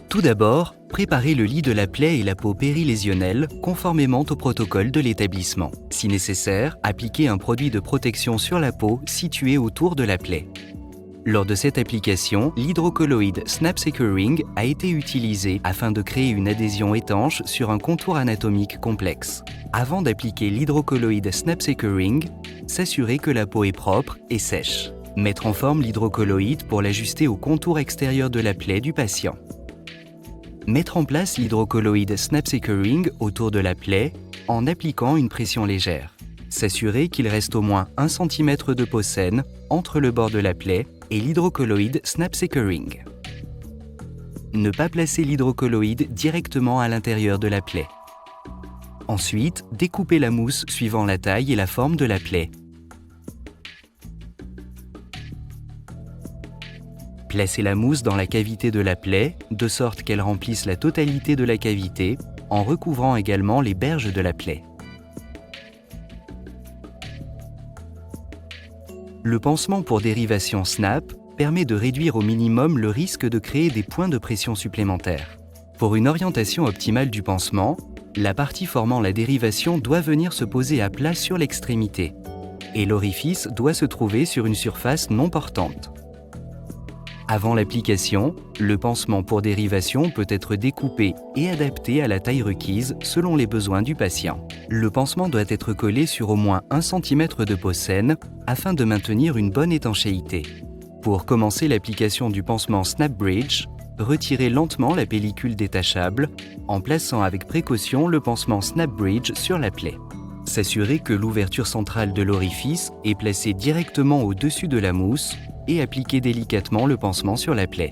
Tout d'abord, préparez le lit de la plaie et la peau périlésionnelle conformément au protocole de l'établissement. Si nécessaire, appliquez un produit de protection sur la peau situé autour de la plaie. Lors de cette application, l'hydrocolloïde Snap Securing a été utilisé afin de créer une adhésion étanche sur un contour anatomique complexe. Avant d'appliquer l'hydrocolloïde Snap Securing, s'assurer que la peau est propre et sèche. Mettre en forme l'hydrocolloïde pour l'ajuster au contour extérieur de la plaie du patient. Mettre en place l'hydrocolloïde Snap Securing autour de la plaie en appliquant une pression légère. S'assurer qu'il reste au moins 1 cm de peau saine entre le bord de la plaie et l'hydrocolloïde Snap Securing. Ne pas placer l'hydrocolloïde directement à l'intérieur de la plaie. Ensuite, découper la mousse suivant la taille et la forme de la plaie. Placez la mousse dans la cavité de la plaie, de sorte qu'elle remplisse la totalité de la cavité, en recouvrant également les berges de la plaie. Le pansement pour dérivation SNAP permet de réduire au minimum le risque de créer des points de pression supplémentaires. Pour une orientation optimale du pansement, la partie formant la dérivation doit venir se poser à plat sur l'extrémité, et l'orifice doit se trouver sur une surface non portante. Avant l'application, le pansement pour dérivation peut être découpé et adapté à la taille requise selon les besoins du patient. Le pansement doit être collé sur au moins 1 cm de peau saine afin de maintenir une bonne étanchéité. Pour commencer l'application du pansement Snap Bridge, retirez lentement la pellicule détachable en plaçant avec précaution le pansement Snap Bridge sur la plaie. S'assurer que l'ouverture centrale de l'orifice est placée directement au-dessus de la mousse et appliquer délicatement le pansement sur la plaie.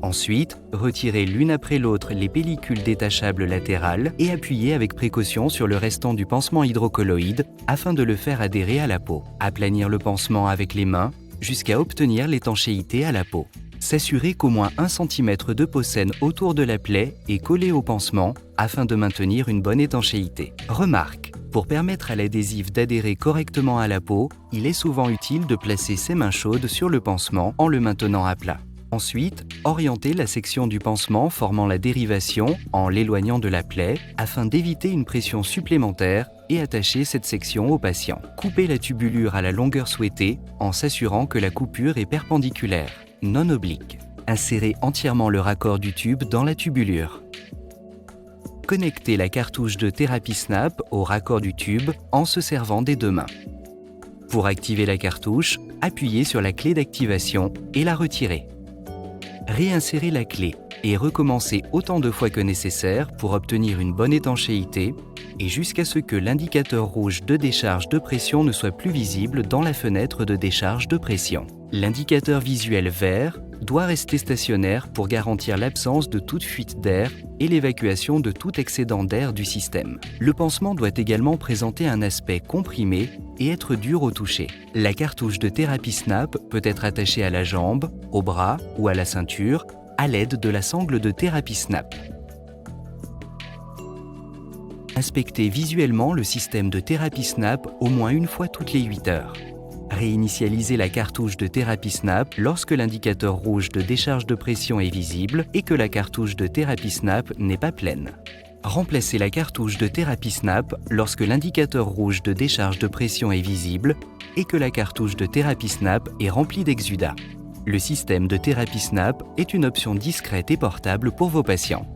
Ensuite, retirez l'une après l'autre les pellicules détachables latérales et appuyez avec précaution sur le restant du pansement hydrocolloïde afin de le faire adhérer à la peau. Aplanir le pansement avec les mains jusqu'à obtenir l'étanchéité à la peau. S'assurer qu'au moins 1 cm de peau saine autour de la plaie est collé au pansement afin de maintenir une bonne étanchéité. Remarque: pour permettre à l'adhésif d'adhérer correctement à la peau, il est souvent utile de placer ses mains chaudes sur le pansement en le maintenant à plat. Ensuite, orientez la section du pansement formant la dérivation en l'éloignant de la plaie afin d'éviter une pression supplémentaire et attacher cette section au patient. Coupez la tubulure à la longueur souhaitée en s'assurant que la coupure est perpendiculaire, non oblique. Insérez entièrement le raccord du tube dans la tubulure. Connectez la cartouche de thérapie SNAP au raccord du tube en se servant des deux mains. Pour activer la cartouche, appuyez sur la clé d'activation et la retirez. Réinsérez la clé et recommencez autant de fois que nécessaire pour obtenir une bonne étanchéité et jusqu'à ce que l'indicateur rouge de décharge de pression ne soit plus visible dans la fenêtre de décharge de pression. L'indicateur visuel vert doit rester stationnaire pour garantir l'absence de toute fuite d'air et l'évacuation de tout excédent d'air du système. Le pansement doit également présenter un aspect comprimé et être dur au toucher. La cartouche de thérapie SNAP peut être attachée à la jambe, au bras ou à la ceinture à l'aide de la sangle de thérapie SNAP. Inspectez visuellement le système de thérapie SNAP au moins une fois toutes les 8 heures. Réinitialisez la cartouche de thérapie SNAP lorsque l'indicateur rouge de décharge de pression est visible et que la cartouche de thérapie SNAP n'est pas pleine. Remplacez la cartouche de thérapie SNAP lorsque l'indicateur rouge de décharge de pression est visible et que la cartouche de thérapie SNAP est remplie d'exudats. Le système de thérapie SNAP est une option discrète et portable pour vos patients.